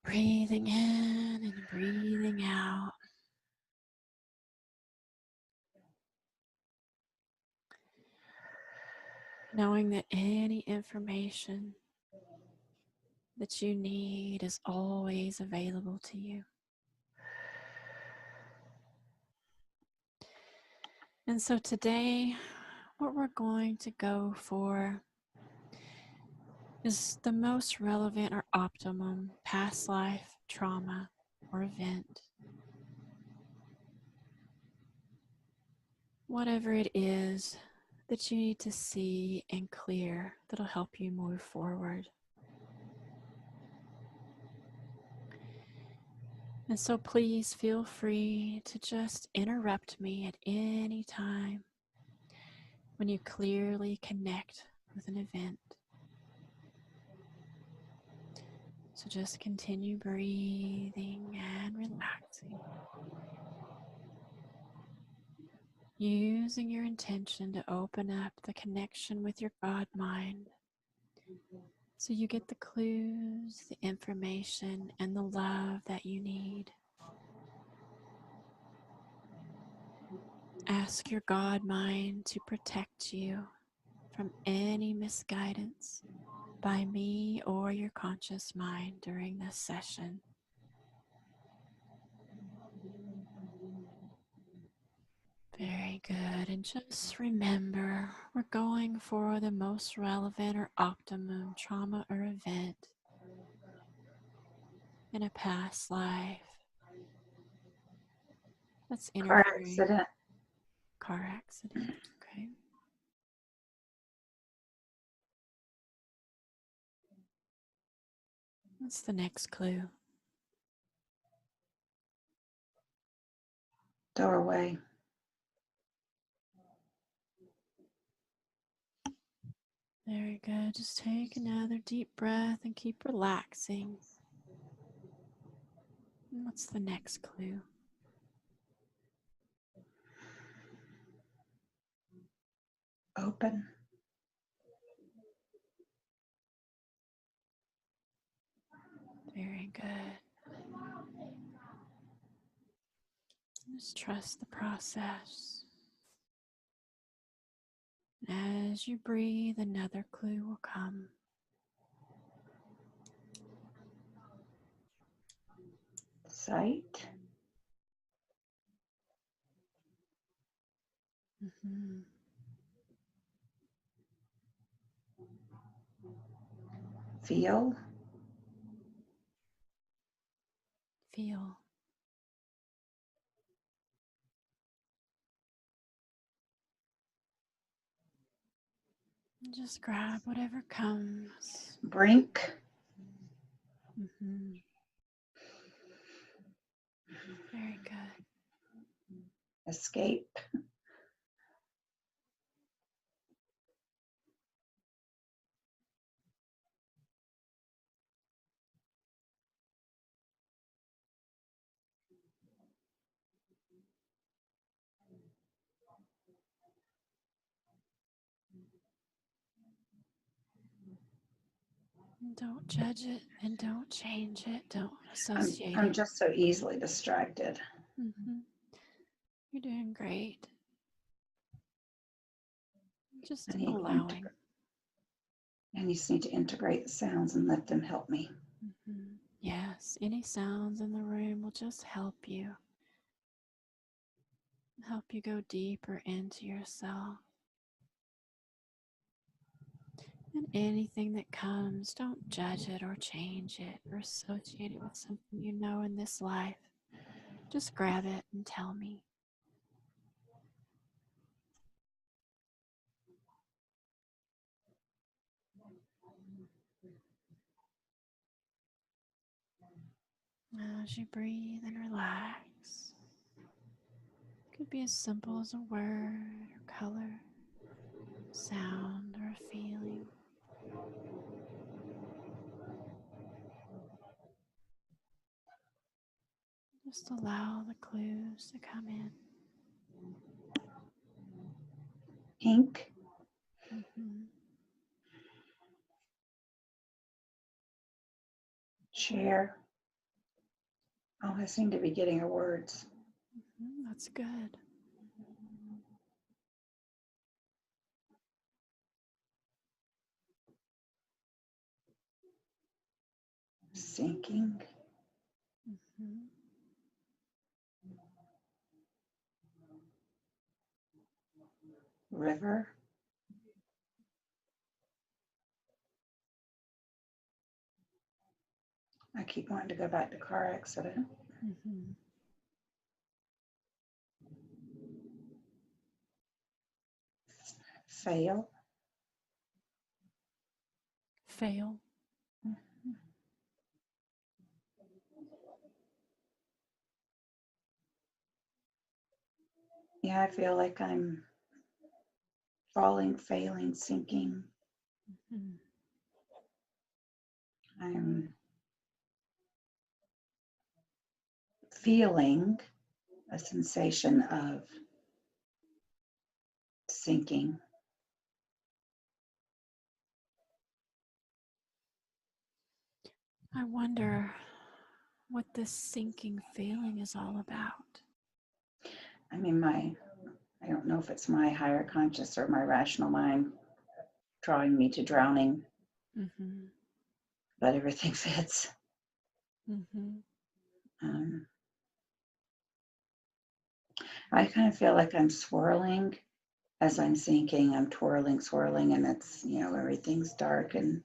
Breathing in and breathing out. Knowing that any information that you need is always available to you. And so today, what we're going to go for is the most relevant or optimum past life trauma or event. Whatever it is that you need to see and clear that'll help you move forward. And so please feel free to just interrupt me at any time when you clearly connect with an event. So just continue breathing and relaxing. Using your intention to open up the connection with your God mind so you get the clues, the information, and the love that you need. Ask your God mind to protect you from any misguidance by me or your conscious mind during this session. Very good. And just remember, we're going for the most relevant or optimum trauma or event in a past life that's Car interfering. accident. Car accident. Okay. What's the next clue? Doorway. Very good. Just take another deep breath and keep relaxing. And what's the next clue? Open. Very good. Just trust the process. As you breathe, another clue will come. Sight. Mm-hmm. Feel. Feel. And just grab whatever comes. Brink. Mm-hmm. Very good. Escape. Don't judge it and don't change it. Don't associate I'm it. just so easily distracted. Mm-hmm. You're doing great. Just allowing. I just need to integrate the sounds and let them help me. Mm-hmm. Yes, any sounds in the room will just help you. Help you go deeper into yourself. And anything that comes, don't judge it or change it or associate it with something you know in this life. Just grab it and tell me. As you breathe and relax, it could be as simple as a word or color, sound or a feeling. Just allow the clues to come in. Ink. Mm-hmm. Chair. Oh, I seem to be getting her words. That's good. Sinking. Mhm. River. I keep wanting to go back to car accident. Mhm. Fail. Fail. Yeah, I feel like I'm falling, failing, sinking. Mhm. I'm feeling a sensation of sinking. I wonder what this sinking feeling is all about. I mean, I don't know if it's my higher conscious or my rational mind drawing me to drowning, Mhm. but everything fits. Mhm. Um, I kind of feel like I'm swirling as I'm sinking. I'm twirling, swirling, and it's, everything's dark and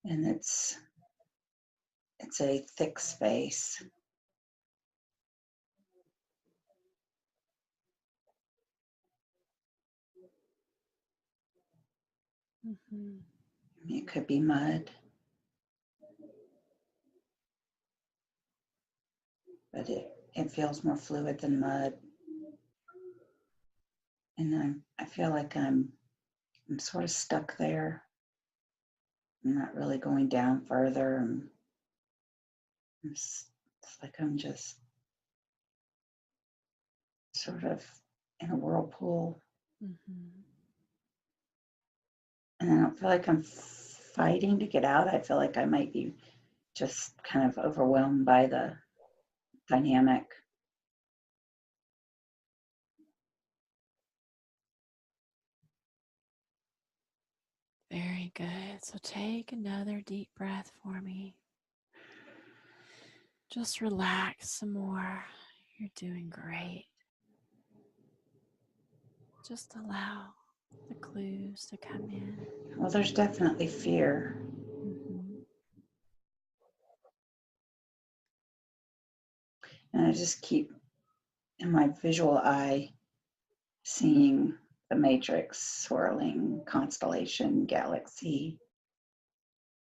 it's a thick space. Mhm. It could be mud, but it feels more fluid than mud. And I feel like I'm sort of stuck there. I'm not really going down further. It's like I'm just sort of in a whirlpool. Mhm. And I don't feel like I'm fighting to get out. I feel like I might be just kind of overwhelmed by the dynamic. Very good. So take another deep breath for me. Just relax some more. You're doing great. Just allow the clues to come in. Well, there's definitely fear. Mhm. And I just keep in my visual eye seeing the matrix swirling constellation galaxy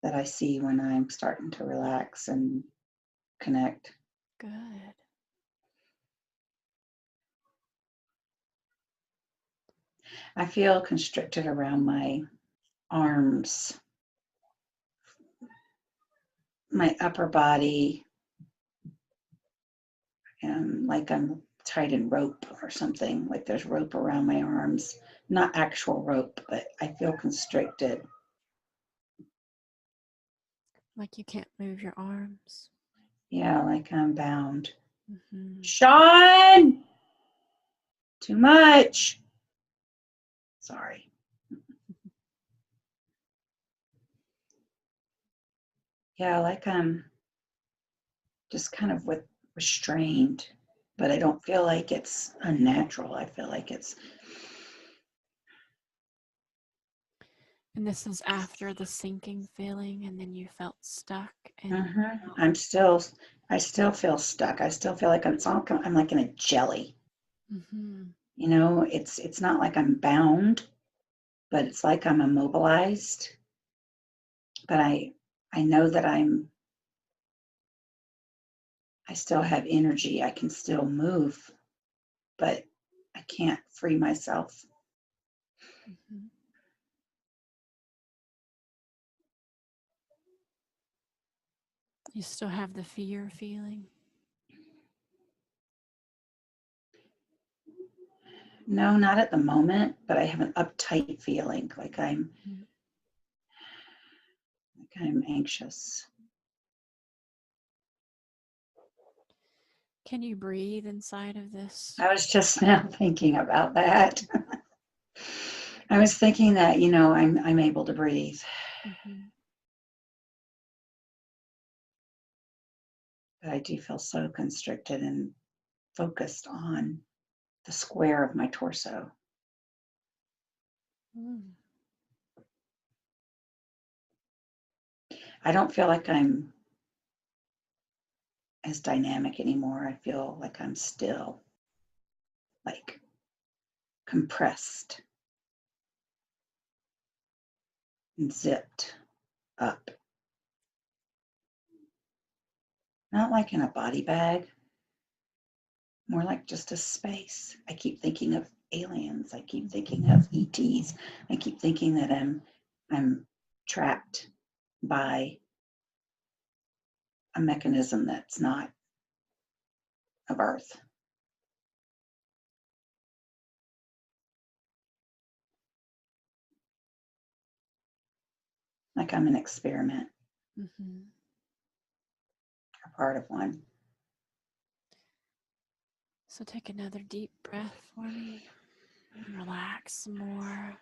that I see when I'm starting to relax and connect. Good. I feel constricted around my arms, my upper body, and like I'm tied in rope or something, like there's rope around my arms. Not actual rope, but I feel constricted. Like you can't move your arms. Yeah, like I'm bound. Mhm. Sean! Too much. Sorry. Yeah, like I'm just kind of restrained, but I don't feel like it's unnatural. I feel like it's And this is after the sinking feeling, and then you felt stuck and I still feel stuck. I still feel like I'm like in a jelly. Mhm. It's not like I'm bound, but it's like I'm immobilized. But I know that I still have energy. I can still move, but I can't free myself. Mhm. You still have the fear feeling. No, not at the moment, but I have an uptight feeling Mhm. like I'm anxious. Can you breathe inside of this? I was just now thinking about that. I was thinking that, I'm able to breathe. Mm-hmm. But I do feel so constricted and focused on the square of my torso. Mm. I don't feel like I'm as dynamic anymore. I feel like I'm still like compressed and zipped up. Not like in a body bag, more like just a space. I keep thinking of aliens. I keep thinking of ETs. I keep thinking that I'm trapped by a mechanism that's not of Earth. Like I'm an experiment Mm-hmm. or part of one. So take another deep breath for me and relax some more.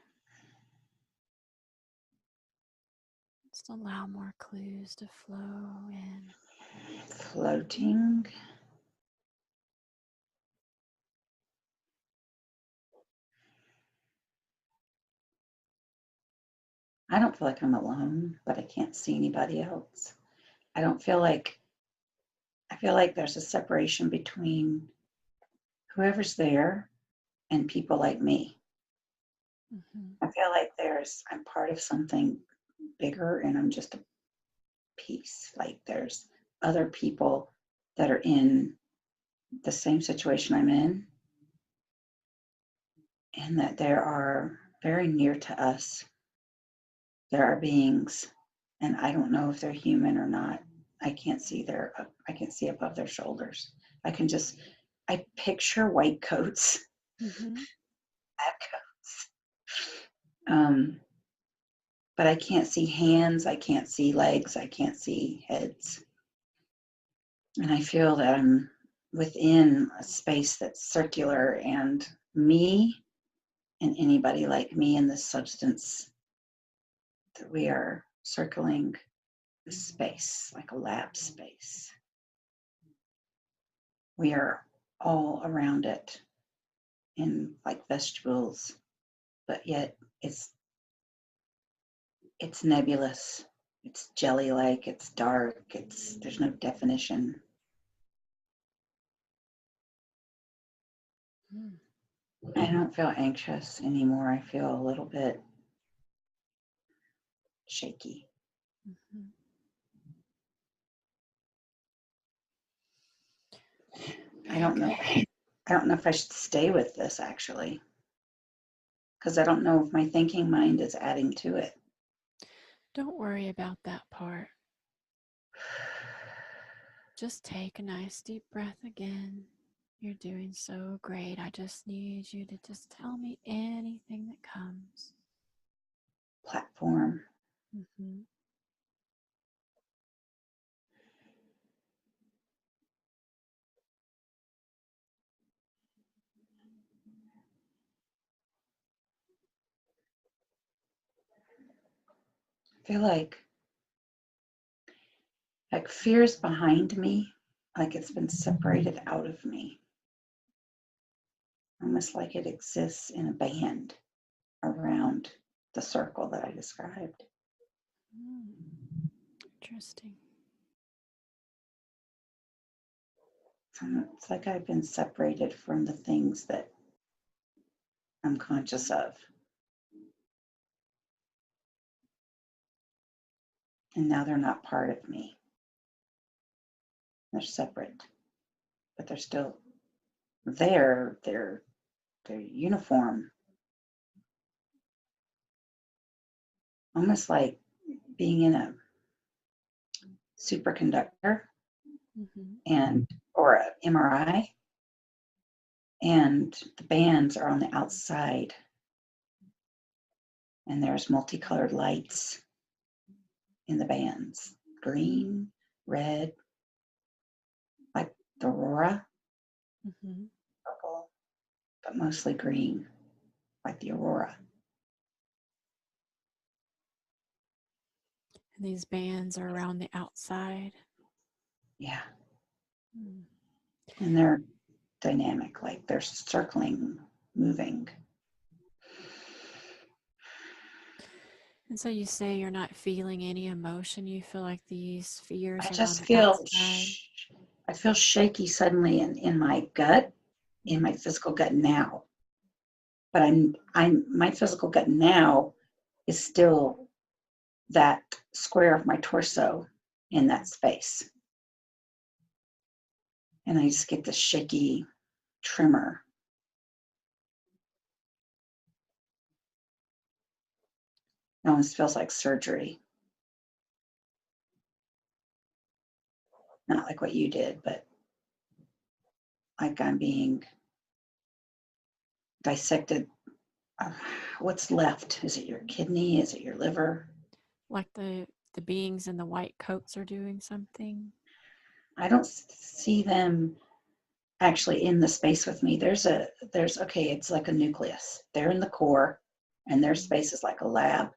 Just allow more clues to flow in. Floating. I don't feel like I'm alone, but I can't see anybody else. I don't feel like, I feel like there's a separation between whoever's there and people like me. Mm-hmm. I feel like I'm part of something bigger and I'm just a piece. Like there's other people that are in the same situation I'm in, and that there are very near to us. There are beings, and I don't know if they're human or not. I can't see I can't see above their shoulders. I picture white coats, Mm-hmm. lab coats. But I can't see hands, I can't see legs, I can't see heads. And I feel that I'm within a space that's circular, and me and anybody like me in this substance, that we are circling the space like a lab space. We are all around it in like vestibules, but yet it's nebulous. It's jelly-like, it's dark, there's no definition. Mm. I don't feel anxious anymore. I feel a little bit shaky. Mm-hmm. I Very don't good. know. I don't know if I should stay with this actually, because I don't know if my thinking mind is adding to it. Don't worry about that part. Just take a nice deep breath again. You're doing so great. I just need you to just tell me anything that comes. Platform. Mm-hmm. I feel like fear's behind me, like it's been separated out of me, almost like it exists in a band around the circle that I described. Mm. Interesting. It's like I've been separated from the things that I'm conscious of. And now they're not part of me. They're separate, but they're still there. They're uniform, almost like being in a superconductor Mm-hmm. and or a MRI, and the bands are on the outside, and there's multicolored lights in the bands, green, red, like the aurora, Mm-hmm. purple, but mostly green, like the aurora. And these bands are around the outside. Yeah. Mm. And they're dynamic, like they're circling, moving. And so you say you're not feeling any emotion. You feel like these spheres I are on just the feel, outside. I feel shaky suddenly in my gut, in my Mm-hmm. physical gut now. But my physical gut now is still that square of my torso in that space. And I just get this shaky tremor. It almost feels like surgery. Not like what you did, but like I'm being dissected. What's left? Is it your kidney? Is it your liver? Like the beings in the white coats are doing something. I don't see them actually in the space with me. There's okay, it's like a nucleus. They're in the core, and their space is like a lab.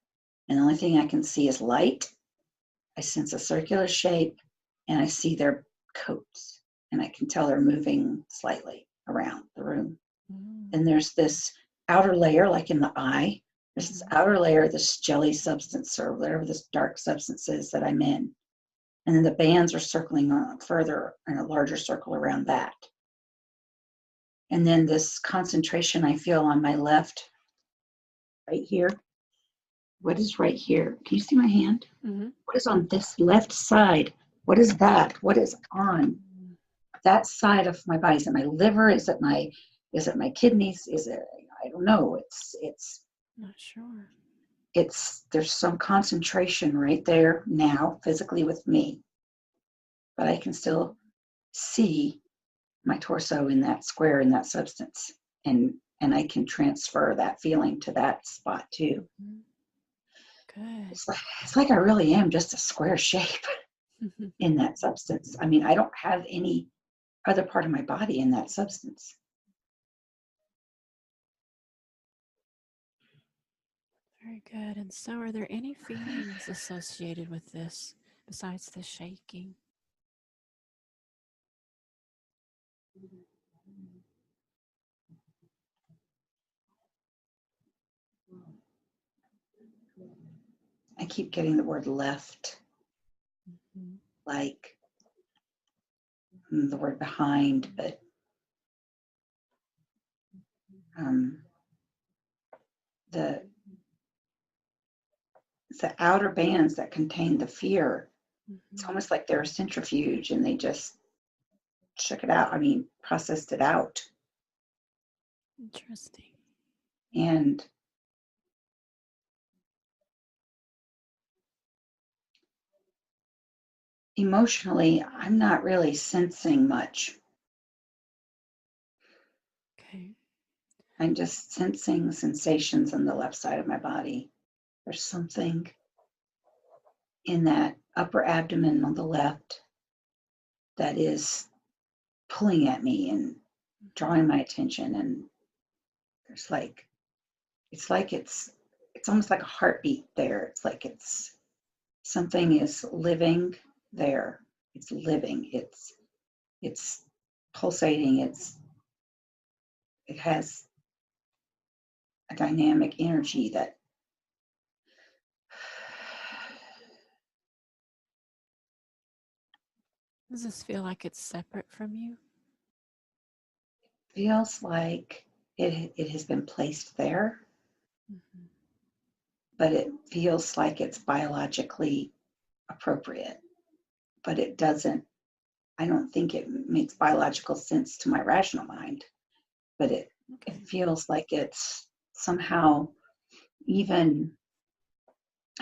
And the only thing I can see is light. I sense a circular shape, and I see their coats, and I can tell they're moving slightly around the room. Mm-hmm. And there's this outer layer, like in the eye. There's this outer layer, this jelly substance or whatever this dark substance is that I'm in. And then the bands are circling on further in a larger circle around that. And then this concentration I feel on my left, right here. What is right here? Can you see my hand? Mm-hmm. What is on this left side? What is that? What is on that side of my body? Is it my liver? Is it my kidneys? Is it, I don't know. Not sure. There's some concentration right there now physically with me, but I can still see my torso in that square, in that substance, and I can transfer that feeling to that spot too. Mm-hmm. Good. It's like I really am just a square shape in that substance. I mean, I don't have any other part of my body in that substance. Very good. And so, are there any feelings associated with this besides the shaking? I keep getting the word left, Mm-hmm. like the word behind, but um, the outer bands that contain the fear, it's Mm-hmm. almost like they're a centrifuge and they just shook it out. I mean, processed it out. Interesting. And emotionally, I'm not really sensing much. Okay. I'm just sensing sensations on the left side of my body. There's something in that upper abdomen on the left that is pulling at me and drawing my attention. And there's like, it's almost like a heartbeat there. It's like something is living there. It's living. It's pulsating. It has a dynamic energy that Does this feel like it's separate from you? feels like it has been placed there, Mm-hmm. but it feels like it's biologically appropriate. But it doesn't, I don't think it makes biological sense to my rational mind, but it Okay. feels like it's somehow even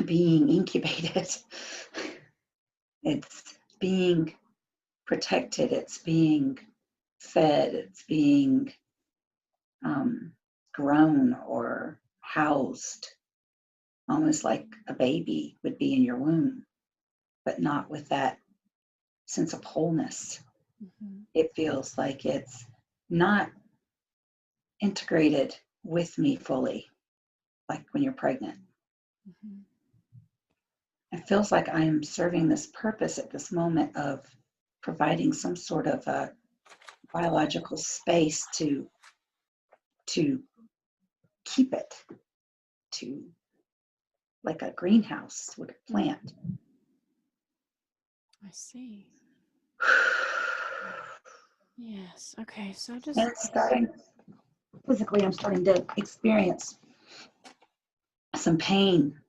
being incubated. It's being protected, it's being fed, it's being grown or housed, almost like a baby would be in your womb, but not with that sense of wholeness. Mm-hmm. It feels like it's not integrated with me fully, like when you're pregnant. Mm-hmm. It feels like I am serving this purpose at this moment of providing some sort of a biological space to keep it, to like a greenhouse with a plant. I see. Yes. Okay. So And just it's starting, physically, I'm starting to experience some pain,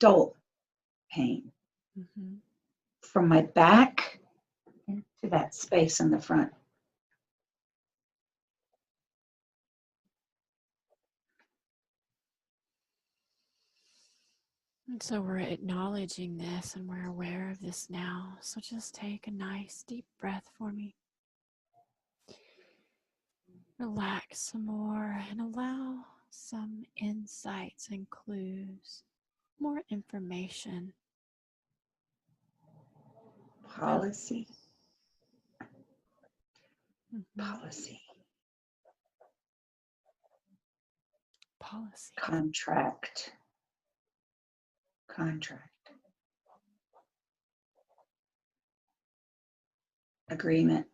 dull pain mm-hmm. from my back to that space in the front. And so we're acknowledging this and we're aware of this now. So just take a nice deep breath for me. Relax some more and allow some insights and clues, more information. Policy, Mm-hmm. policy, Policy. contract, contract, agreement.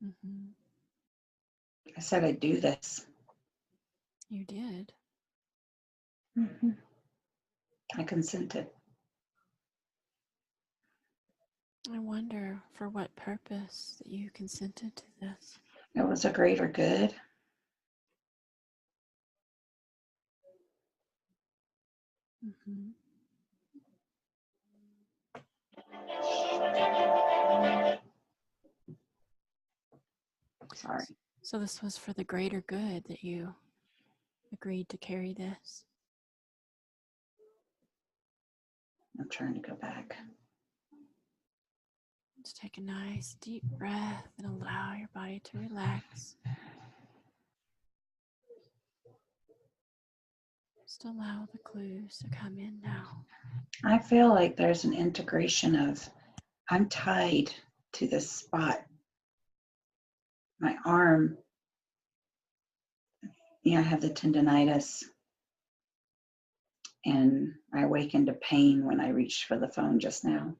Mm-hmm. I said I'd do this. You did. Mm-hmm. I consented. I wonder for what purpose that you consented to this. It was a greater good. Mm-hmm. Sorry, So this was for the greater good that you agreed to carry this. I'm trying to go back. Just take a nice deep breath and allow your body to relax. Just allow the clues to come in now. I feel like there's an integration of, I'm tied to this spot. My arm, I have the tendonitis, and I awakened to pain when I reached for the phone just now.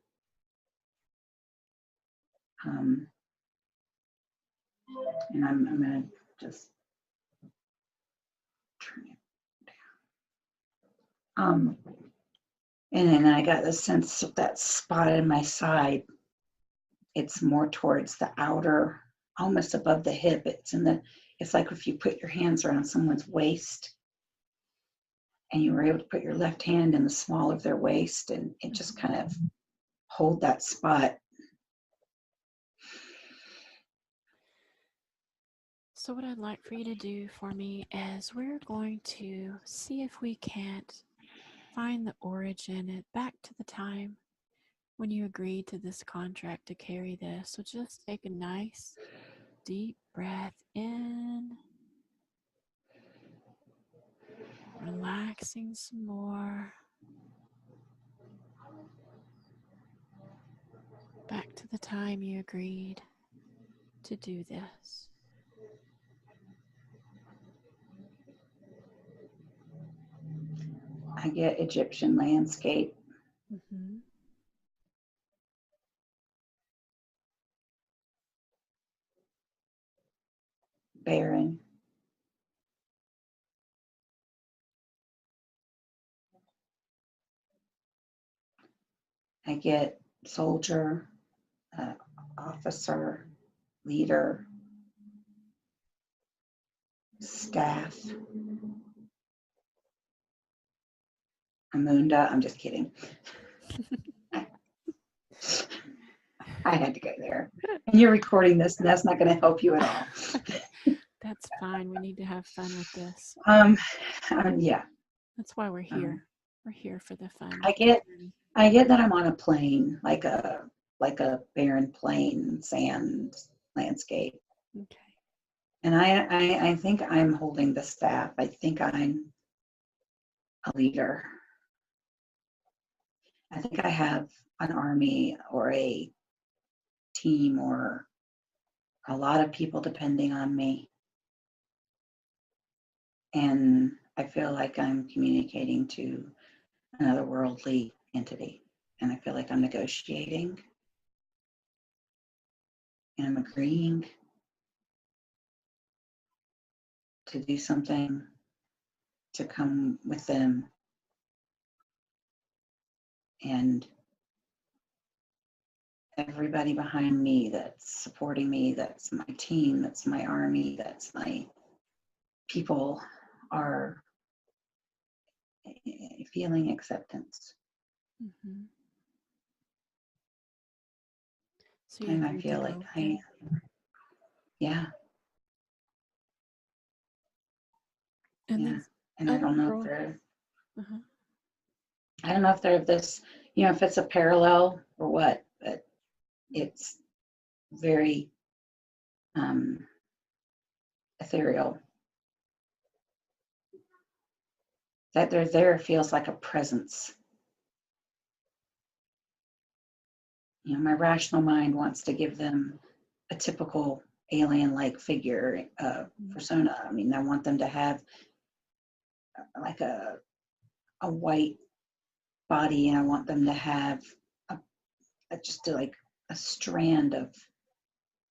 And I'm going to just turn it down. And then I got the sense of that spot in my side. It's more towards the outer, almost above the hip. It's like if you put your hands around someone's waist and you were able to put your left hand in the small of their waist and it just kind of hold that spot. So what I'd like for you to do for me is we're going to see if we can't find the origin back to the time when you agreed to this contract to carry this. So just take a nice deep breath in, relaxing some more. Back to the time you agreed to do this. I get Egyptian landscape. Mm-hmm. Barren. I get soldier, officer, leader, staff. Amunda. I'm just kidding. I had to go there. And you're recording this, and that's not going to help you at all. That's fine. We need to have fun with this. Yeah. That's why we're here. We're here for the fun. I get that I'm on a plane, like a barren plain, sand landscape. Okay. And I think I'm holding the staff. I think I'm a leader. I think I have an army or a team or a lot of people depending on me. And I feel like I'm communicating to an otherworldly entity. And I feel like I'm negotiating and I'm agreeing to do something to come with them. And everybody behind me that's supporting me, that's my team, that's my army, that's my people, are feeling acceptance. Mm-hmm. So you And I agreed to feel go like with them. yeah, And yeah. these And I other don't know if girl. they're, Uh-huh. I don't know if they're this, if it's a parallel or what, but it's very ethereal. That they're there feels like a presence. My rational mind wants to give them a typical alien-like figure, persona. I mean, I want them to have like a white body, and I want them to have just like a strand of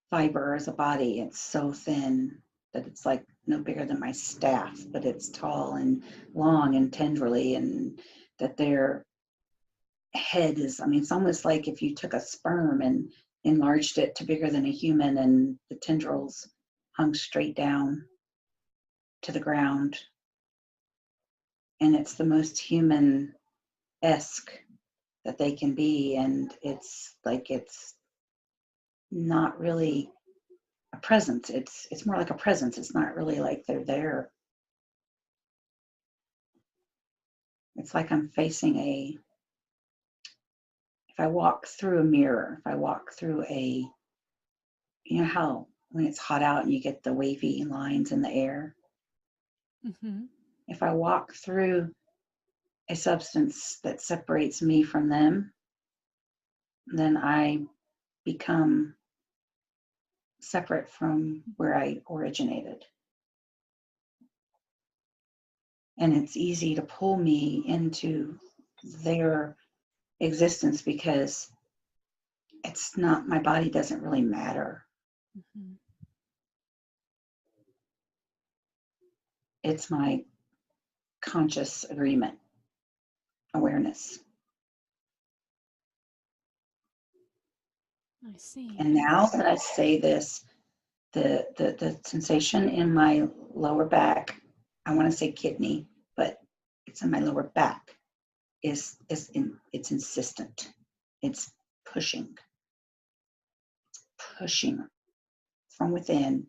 fiber as a body. It's so thin that it's like no bigger than my staff, but it's tall and long and tendrily, and that their head is, I mean, it's almost like if you took a sperm and enlarged it to bigger than a human, and the tendrils hung straight down to the ground. And it's the most human-esque that they can be. And it's like, it's not really a presence. It's more like a presence. It's not really like they're there. It's like I'm facing if I walk through a mirror, if I walk through you know how when it's hot out and you get the wavy lines in the air? Mm-hmm. If I walk through a substance that separates me from them, then I become separate from where I originated. And it's easy to pull me into their existence because it's not, my body doesn't really matter. Mm-hmm. It's my conscious agreement, awareness. I see. And now that I say this, the sensation in my lower back, I want to say kidney, but it's in my lower back, it's insistent. It's pushing from within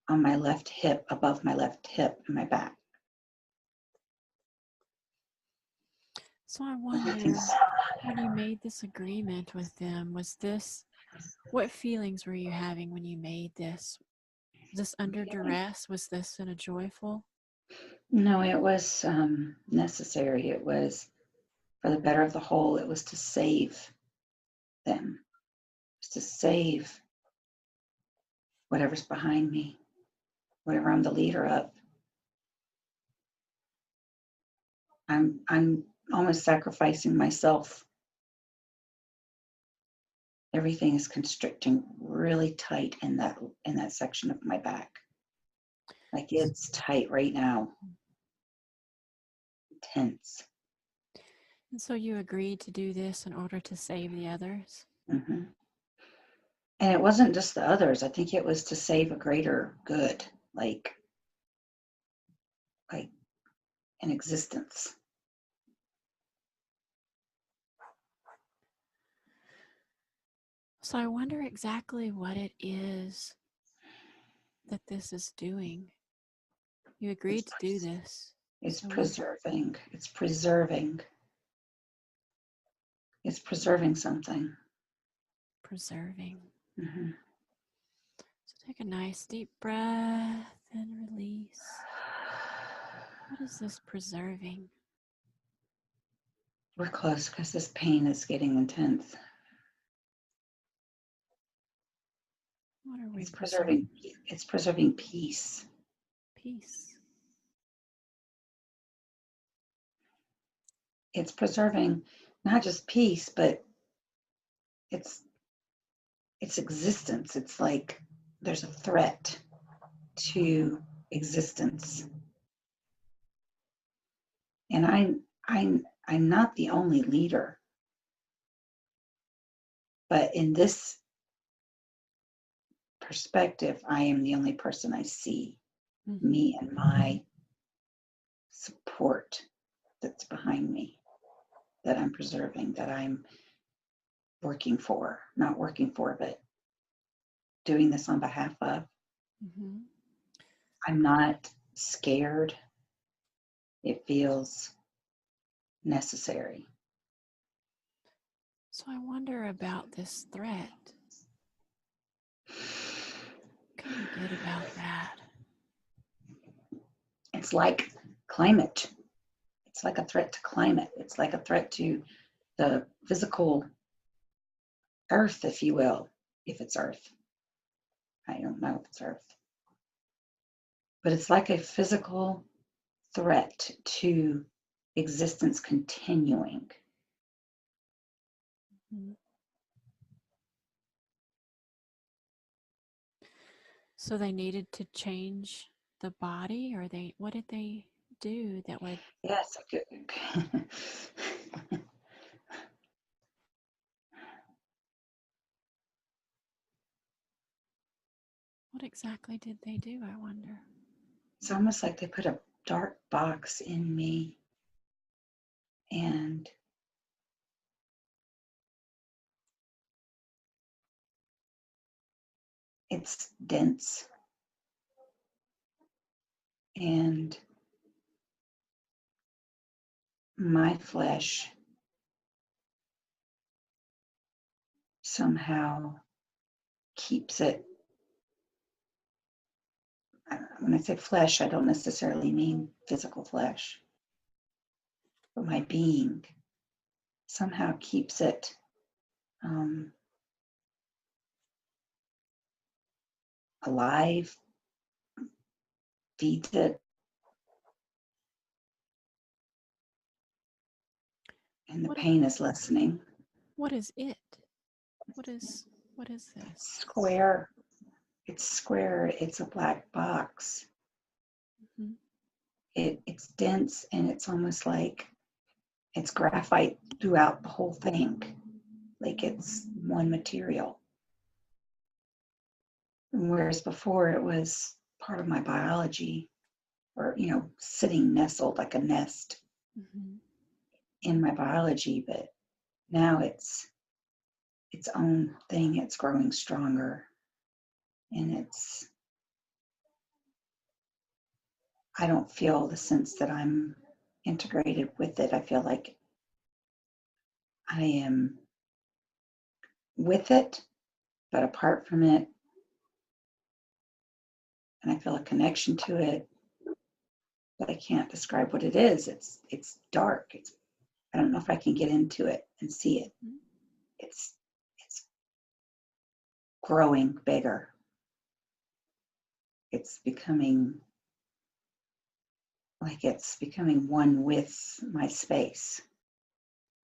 on my left hip, above my left hip and my back. So I I can, wonder, when you made this agreement with them, what feelings were you having when you made this? Was this under duress? Was this in a joyful? no, it was necessary. It was for the better of the whole. It was to save them. It was to save whatever's behind me, whatever I'm the leader of. I'm almost sacrificing myself. Everything is constricting really tight in that section of my back. Like it's tight right now. Tense. And so you agreed to do this in order to save the others? Hmm. And it wasn't just the others. I think it was to save a greater good, like an existence. So I wonder exactly what it is that this is doing. You It's agreed to do this. it's So what? preserving. It's preserving. It's preserving something. Preserving. Hmm. So take a nice deep breath and release. What is this preserving? We're close because this pain is getting intense. What are we It's preserving? preserving peace. Peace. It's preserving not just peace, but it's existence. It's like there's a threat to existence. And I'm not the only leader, but in this perspective, I am the only person I see. Mm-hmm. Me and my support that's behind me, that I'm preserving, that I'm working for, not working for, but doing this on behalf of. Mm-hmm. I'm not scared. It feels necessary. So I wonder about this threat. What can you get about that? It's like climate. It's like a threat to climate. It's like a threat to the physical earth, if you will, if it's earth. I don't know if it's earth. But it's like a physical threat to existence continuing. Mm-hmm. So they needed to change the body, or what did they do that would? Yes. What exactly did they do, I wonder? It's almost like they put a dark box in me, and it's dense, and my flesh somehow keeps it. When I say flesh, I don't necessarily mean physical flesh, but my being somehow keeps it um, alive, feeds it, and the What pain is lessening. what is it? What is It's this? square. It's square. It's a black box. Mm-hmm. It's dense, and it's almost like it's graphite throughout the whole thing. Like it's one material. Whereas before it was part of my biology, or sitting nestled like a nest Mm-hmm. in my biology, but now it's its own thing. It's growing stronger, and I don't feel the sense that I'm integrated with it. I feel like I am with it, but apart from it, and I feel a connection to it, but I can't describe what it is. It's dark. I don't know if I can get into it and see it. Mm-hmm. It's it's growing bigger. It's becoming one with my space.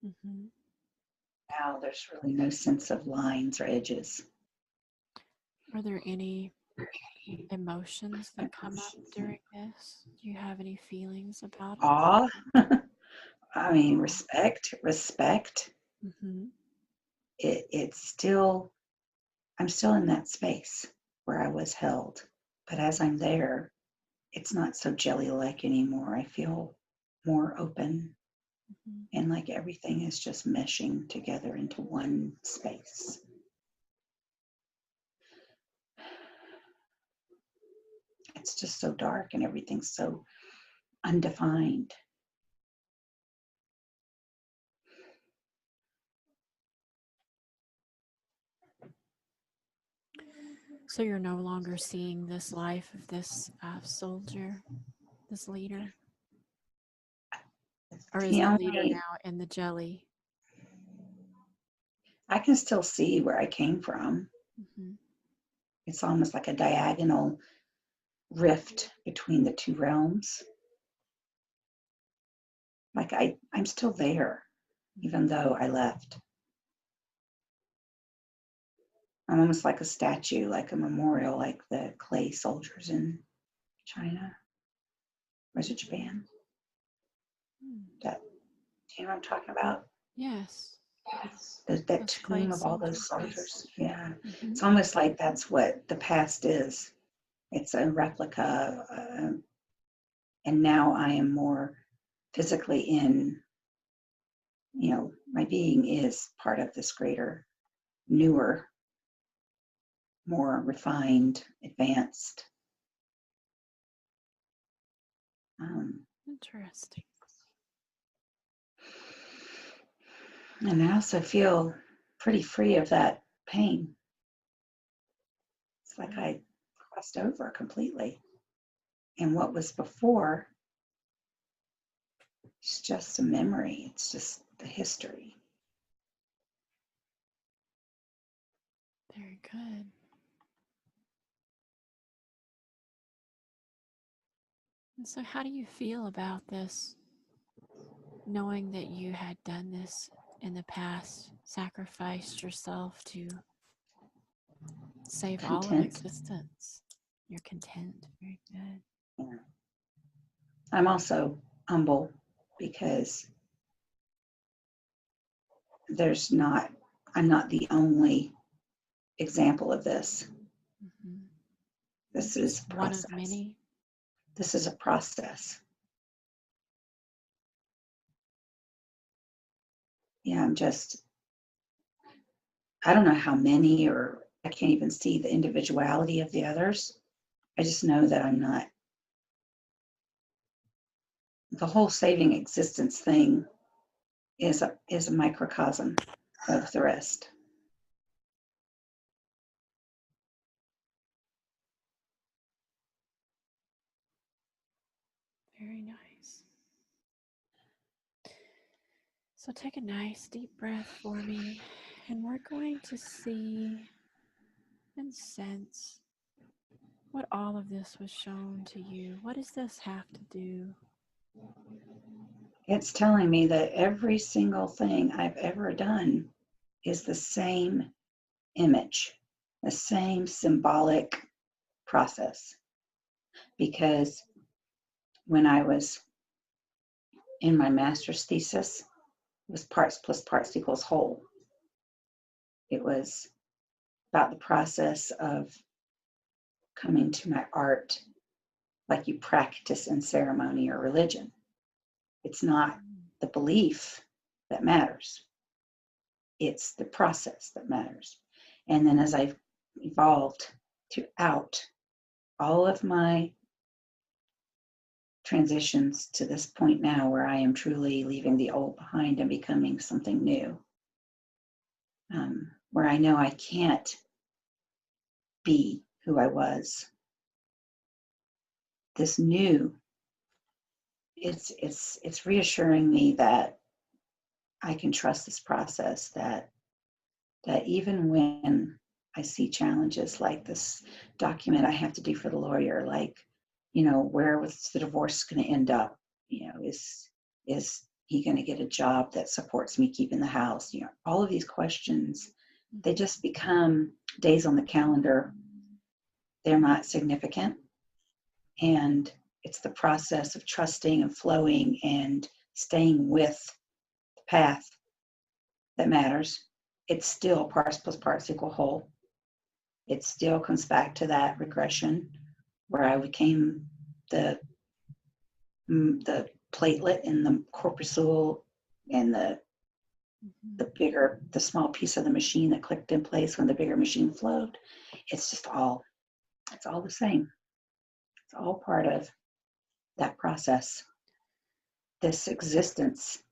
Mm-hmm. Now there's really no sense of lines or edges. Are there any emotions that come up during this? Do you have any feelings about it? Awe, I mean, Oh. respect. Mm-hmm. It's still, I'm still in that space where I was held. But as I'm there, it's not so jelly-like anymore. I feel more open, Mm-hmm. and like everything is just meshing together into one space. It's just so dark and everything's so undefined. So you're no longer seeing this life of this soldier, this leader? Or is The the leader only, now in the jelly? I can still see where I came from. Mm-hmm. It's almost like a diagonal rift between the two realms. Like I'm still there, even though I left. I'm almost like a statue, like a memorial, like the clay soldiers in China. Or is it Japan? That, do you know what I'm talking about? Yes. That Those clay tomb of all those soldiers. soldiers. Yeah. Mm-hmm. It's almost like that's what the past is. It's a replica. And now I am more physically in, my being is part of this greater, newer, more refined, advanced. Interesting. And I also feel pretty free of that pain. It's like I crossed over completely. And what was before is just a memory. It's just the history. Very good. And so, how do you feel about this, knowing that you had done this in the past, sacrificed yourself to save all of Content. existence? You're content. Very good. Yeah. I'm also humble because I'm not the only example of this. Mm-hmm. This is Just a one of process. many. This is a process. Yeah, I don't know how many, or I can't even see the individuality of the others. I just know that I'm not. The whole saving existence thing is a microcosm of the rest. Very nice. So take a nice deep breath for me, and we're going to see and sense what all of this was shown to you. What does this have to do? It's telling me that every single thing I've ever done is the same image, the same symbolic process. Because when I was in my master's thesis, it was parts plus parts equals whole. It was about the process of coming to my art like you practice in ceremony or religion. It's not the belief that matters. It's the process that matters. And then as I've evolved throughout all of my transitions to this point now where I am truly leaving the old behind and becoming something new, where I know I can't be who I was. This new, it's reassuring me that I can trust this process, that even when I see challenges like this document I have to do for the lawyer, like, where was the divorce going to end up? Is he going to get a job that supports me keeping the house? All of these questions, they just become days on the calendar. They're not significant. And it's the process of trusting and flowing and staying with the path that matters. It's still parts plus parts equal whole. It still comes back to that regression where I became the platelet in the corpuscle and the small piece of the machine that clicked in place when the bigger machine flowed. It's all the same. It's all part of that process. This existence,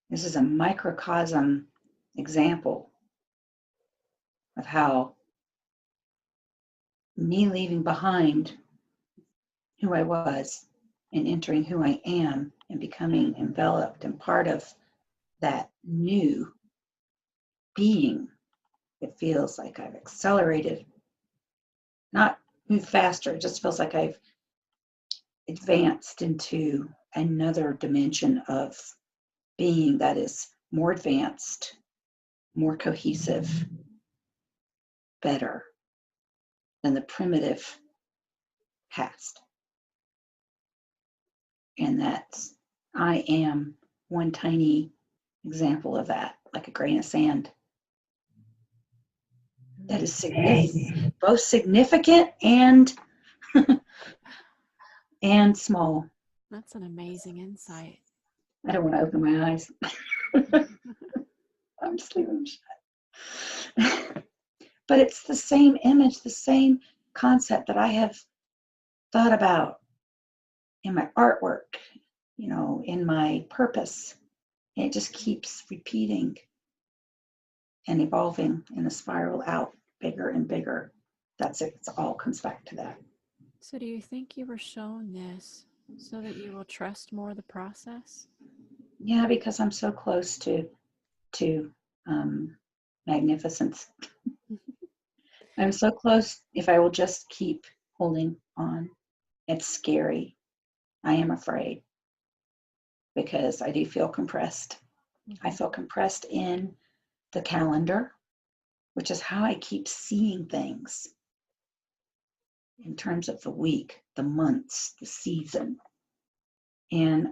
this is a microcosm example of how me leaving behind who I was and entering who I am and becoming enveloped and part of that new being. It feels like I've accelerated not move faster. It just feels like I've advanced into another dimension of being that is more advanced, more cohesive, better than the primitive past. And that's, I am one tiny example of that, like a grain of sand. That is significant, both significant and and small. That's an amazing insight. I don't want to open my eyes. I'm just leaving them shut. But it's the same image, the same concept that I have thought about in my artwork, in my purpose. And it just keeps repeating and evolving in a spiral out bigger and bigger. That's it. It all comes back to that. So, do you think you were shown this so that you will trust more the process? Yeah, because I'm so close to magnificence. I'm so close. If I will just keep holding on, it's scary. I am afraid because I do feel compressed. I feel compressed in the calendar, which is how I keep seeing things in terms of the week, the months, the season. And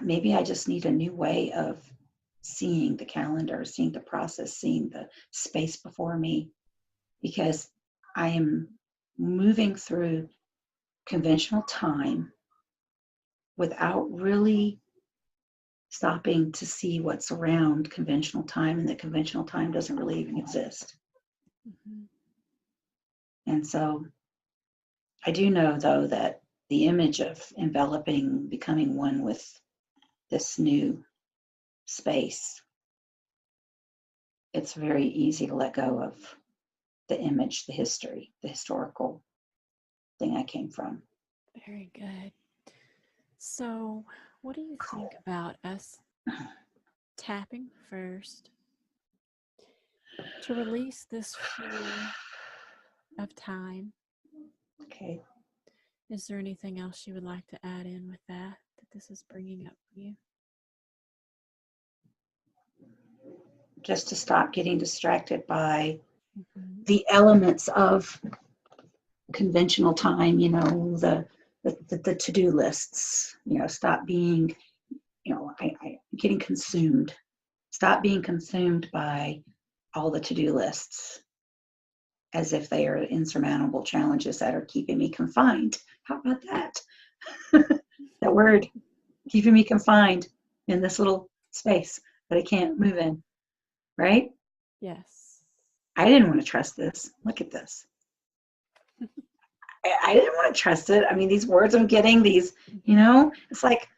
maybe I just need a new way of seeing the calendar, seeing the process, seeing the space before me, because I am moving through conventional time without really stopping to see what's around conventional time, and that conventional time doesn't really even exist. Mm-hmm. And so I do know, though, that the image of enveloping, becoming one with this new space, it's very easy to let go of the image, the history, the historical thing I came from. Very good. So, what do you think about us tapping first to release this fear of time? Okay. Is there anything else you would like to add in with that this is bringing up for you? Just to stop getting distracted by Mm-hmm. the elements of conventional time, the to-do lists, stop being, I getting consumed. Stop being consumed by all the to-do lists as if they are insurmountable challenges that are keeping me confined. How about that? That word, keeping me confined in this little space that I can't move in, right? Yes. I didn't want to trust this. Look at this. I didn't want to trust it. I mean, these words I'm getting, it's like,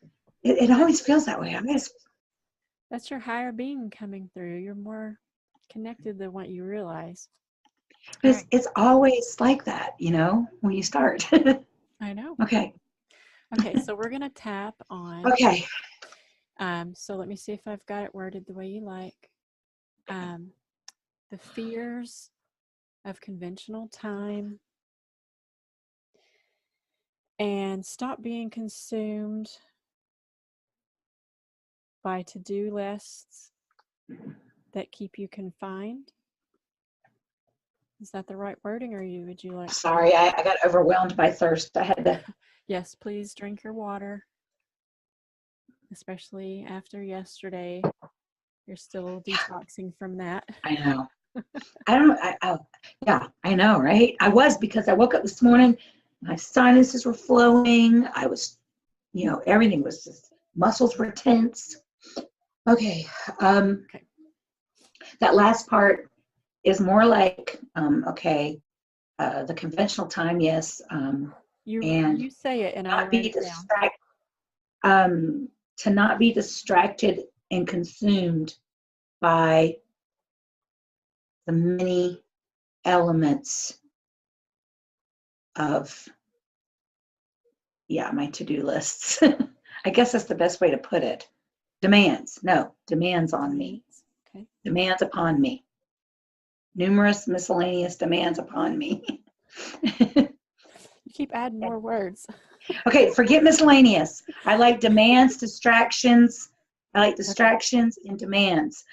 it always feels that way. That's your higher being coming through. You're more connected than what you realize. It's always like that, when you start. I know. Okay. Okay, so we're going to tap on. Okay. So let me see if I've got it worded the way you like. The fears of conventional time, and stop being consumed by to-do lists that keep you confined. Is that the right wording, or would you like? Sorry, I got overwhelmed by thirst. I had to. Yes, please drink your water, especially after yesterday. You're still detoxing from that. I know. Yeah, I know, right? I was, because I woke up this morning, my sinuses were flowing. I was, everything was just, muscles were tense. Okay. Okay. That last part is more like, the conventional time, yes. You say it, and I'll Not write be it down. to not be distracted and consumed by the many elements of, my to-do lists. I guess that's the best way to put it. Demands on me. Okay. Demands upon me. Numerous miscellaneous demands upon me. You keep adding more words. Okay, forget miscellaneous. I like demands, distractions. I like Okay. distractions and demands.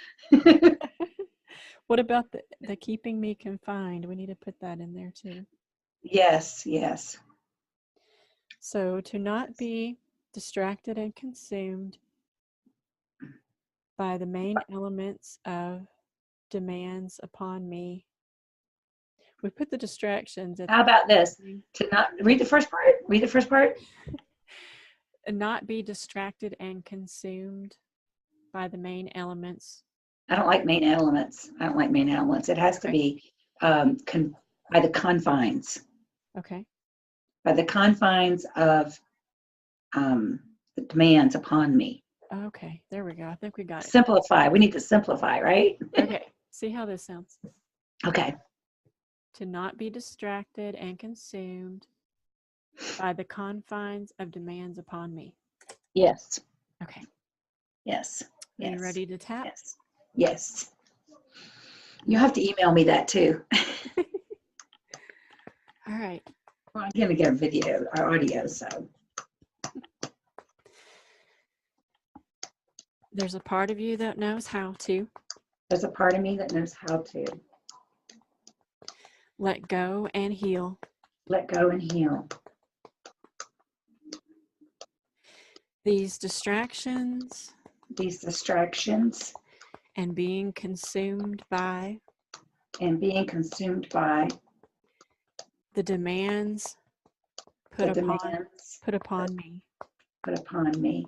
What about the keeping me confined? We need to put that in there too. Yes, yes. So to not be distracted and consumed by the main elements of demands upon me. We put the distractions at How the about this? beginning. To not read the first part? Read the first part. And not be distracted and consumed by the main elements. I don't like main elements. I don't like main elements. It has to Okay. be by the confines. Okay. By the confines of the demands upon me. Okay. There we go. I think we got it. Simplify. We need to simplify, right? Okay. See how this sounds. Okay. To not be distracted and consumed by the confines of demands upon me. Yes. Okay. Yes. Are you Yes. ready to tap? Yes. Yes. You have to email me that too. All right. Well, I'm going to get a video or audio, so. There's a part of you that knows how to There's a part of me that knows how to let go and heal. let go and heal. These distractions and being consumed by and being consumed by the demands the put demands upon me put upon me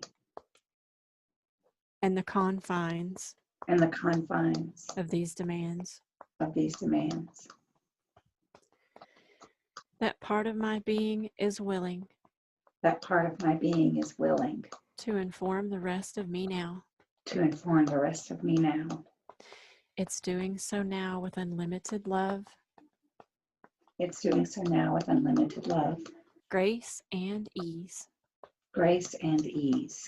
and the confines and the confines of these demands. of these demands. That part of my being is willing That part of my being is willing to inform the rest of me now. to inform the rest of me now. It's doing so now with unlimited love, It's doing so now with unlimited love, grace, and ease. grace, and ease.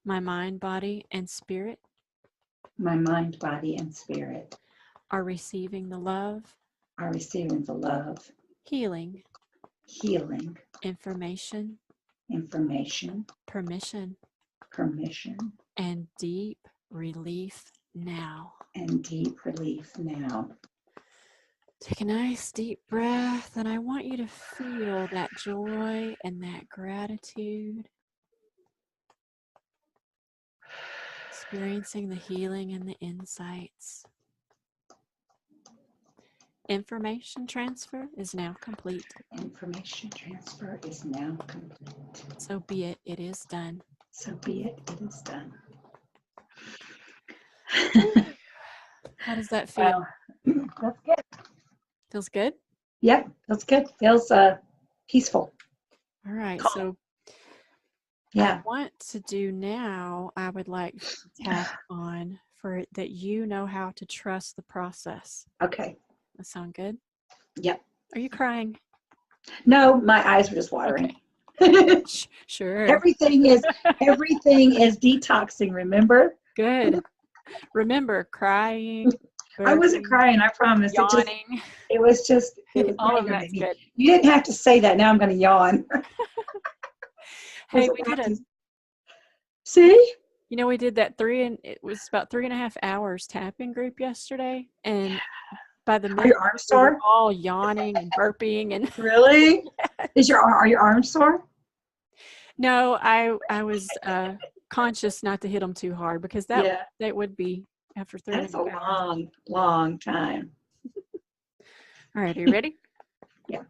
My mind, body, and spirit My mind, body, and spirit are receiving the love, are receiving the love, healing, healing, information, information, permission, permission, and deep relief now. and deep relief now. Take a nice deep breath, and I want you to feel that joy and that gratitude. Experiencing the healing and the insights. Information transfer is now complete. Information transfer is now complete. So be it, it is done. So be it, it is done. How does that feel? Well, that's good. Feels good? Yep, that's good. Feels peaceful. All right, Calm. so Yeah. I want to do now, I would like to tap on for that you know how to trust the process. Okay. That sound good? Yep. Are you crying? No, my eyes were just watering. Okay. Sure. Everything is detoxing, remember? Good. Remember, crying. I wasn't burping, crying, I promise. Yawning. It was All of that's good. You didn't have to say that. Now I'm going to yawn. Hey, See? you know, we did that it was about 3.5 hours tapping group yesterday, and by the Are middle, your arms we were sore? all yawning and burping and Really? Are your arms sore? no, I was conscious not to hit them too hard because that would be after 3.5 That's a hours. long time. All right, are you ready? Yeah.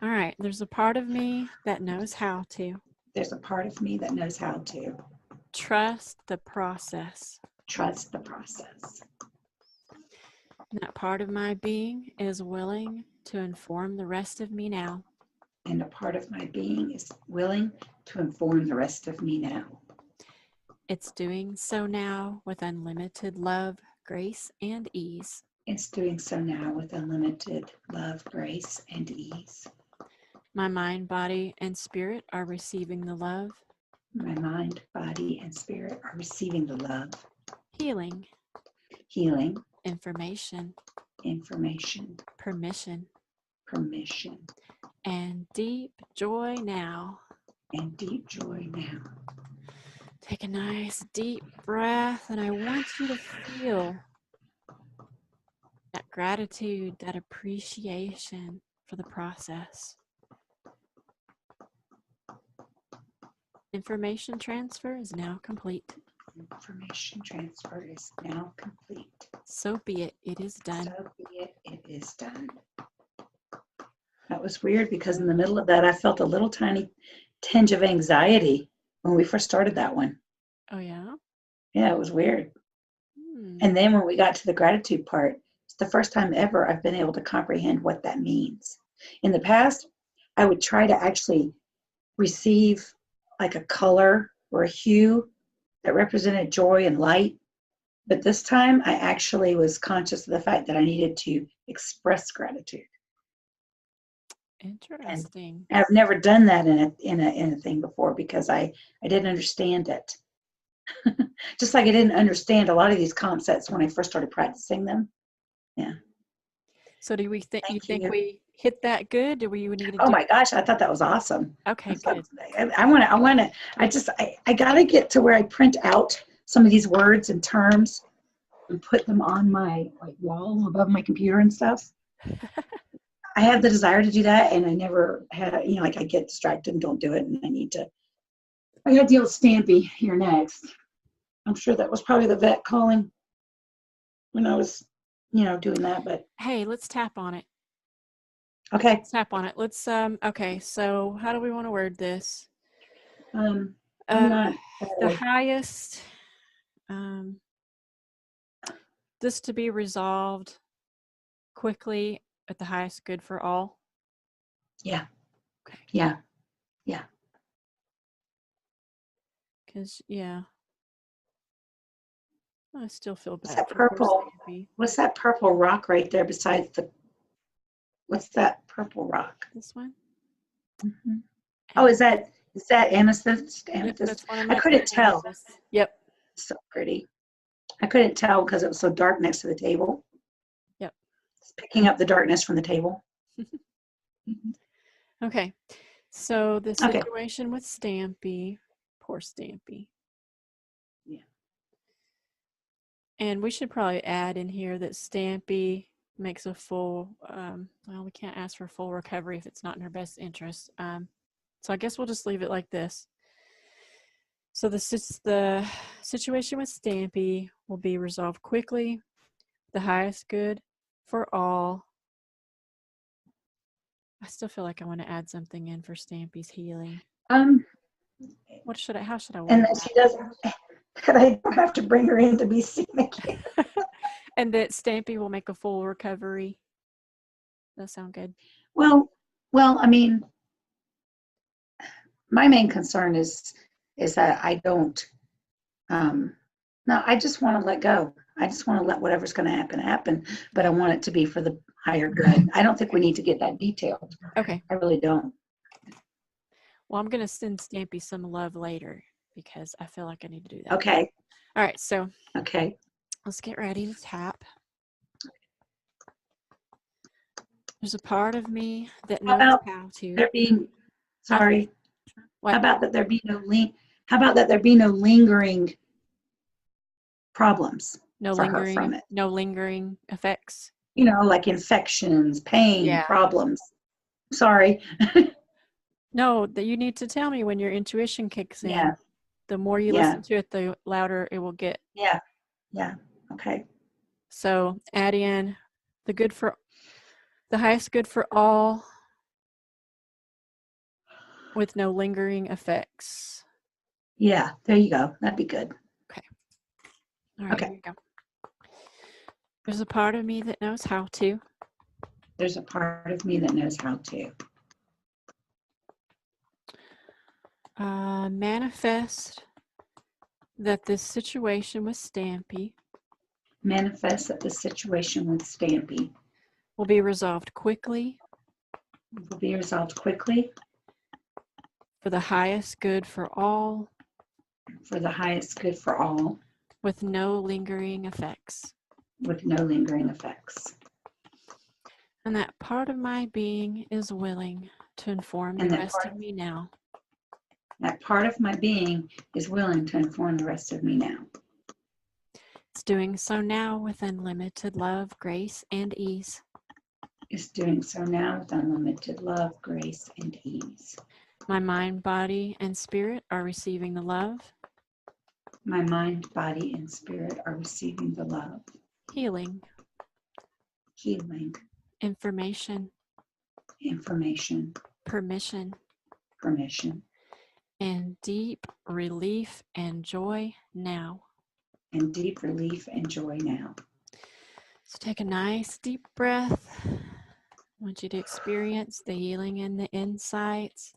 All right, there's a part of me that knows how to There's a part of me that knows how to trust the process. trust the process. And that part of my being is willing to inform the rest of me now. And a part of my being is willing to inform the rest of me now. It's doing so now with unlimited love, grace, and ease. It's doing so now with unlimited love, grace, and ease. My mind, body, and spirit are receiving the love. My mind, body, and spirit are receiving the love, Healing, healing, information, information, permission, permission, and deep joy now. and deep joy now. Take a nice deep breath, and I want you to feel that gratitude, that appreciation for the process. Information transfer is now complete. Information transfer is now complete. So be it. It is done. So be it. It is done. That was weird because in the middle of that, I felt a little tiny tinge of anxiety when we first started that one. Oh, yeah? Yeah, it was weird. And then when we got to the gratitude part, it's the first time ever I've been able to comprehend what that means. In the past, I would try to actually receive like a color or a hue that represented joy and light. But this time I actually was conscious of the fact that I needed to express gratitude. Interesting. And I've never done that in a thing before because I didn't understand it. Just like I didn't understand a lot of these concepts when I first started practicing them. Yeah. So do we think you think we hit that good? Do we need to Oh my gosh, I thought that was awesome. Okay, good. I gotta get to where I print out some of these words and terms and put them on my wall above my computer and stuff. I have the desire to do that, and I never had, I get distracted and don't do it, and I gotta deal with Stampy here next. I'm sure that was probably the vet calling when I was, doing that, but. Hey, let's tap on it. Okay. Let's tap on it. Let's, okay, so how do we want to word this? I'm the not, highest, this to be resolved quickly at the highest good for all. Yeah. Okay. Yeah. Because, yeah. I still feel bad. What's that purple rock right there besides what's that purple rock? This one? Mm-hmm. Oh, is that amethyst? Yep, that's one of my I couldn't tell. Yep. So pretty. I couldn't tell because it was so dark next to the table. Yep. It's picking up the darkness from the table. Okay. So the situation with Stampy, poor Stampy. Yeah. And we should probably add in here that Stampy makes a full, well, we can't ask for full recovery if it's not in her best interest. So I guess we'll just leave it like this. So the situation with Stampy will be resolved quickly, the highest good for all. I still feel like I want to add something in for Stampy's healing. How should I word and that she doesn't, that I don't have to bring her in to be seen again. And that Stampy will make a full recovery. That sound good? Well, I mean, my main concern is that I don't, no, I just want to let go. I just want to let whatever's going to happen, but I want it to be for the higher good. I don't think we need to get that detailed. Okay. I really don't. Well, I'm going to send Stampy some love later because I feel like I need to do that. Okay. All right. So. Okay. Let's get ready to tap. There's a part of me that knows how to. There being, sorry. What? How about that there be no lingering problems? No lingering effects. Like infections, pain, problems. Sorry. No, that you need to tell me when your intuition kicks in. Yeah. The more you listen to it, the louder it will get. Yeah. Okay. So add in the highest good for all with no lingering effects. Yeah, there you go. That'd be good. Okay. All right, here you go. There's a part of me that knows how to. There's a part of me that knows how to. Manifest that this situation with Stampy. Manifest that the situation with Stampy will be resolved quickly. Will be resolved quickly. For the highest good for all. For the highest good for all. With no lingering effects. With no lingering effects. And that part of my being is willing to inform the And rest of me now. that part of my being is willing to inform the rest of me now. It's doing so now with unlimited love, grace, and ease. Is doing so now with unlimited love, grace, and ease. My mind, body, and spirit are receiving the love, My mind, body, and spirit are receiving the love, healing, healing, information, information, permission, permission, and deep relief and joy now. and deep relief and joy now. So take a nice deep breath. I want you to experience the healing and the insights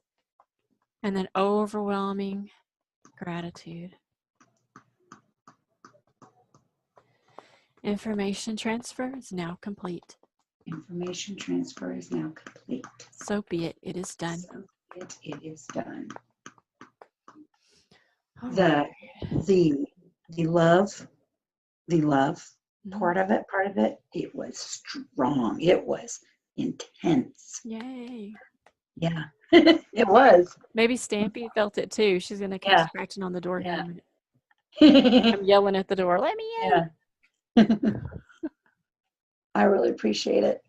and then overwhelming gratitude. Information transfer is now complete. Information transfer is now complete. So be it. It is done. So it is done. All The love part of it, it was strong. It was intense. Yay. Yeah, it was. Maybe Stampy felt it too. She's going to keep scratching on the door here in a minute. Yeah. I'm yelling at the door, let me in. I really appreciate it.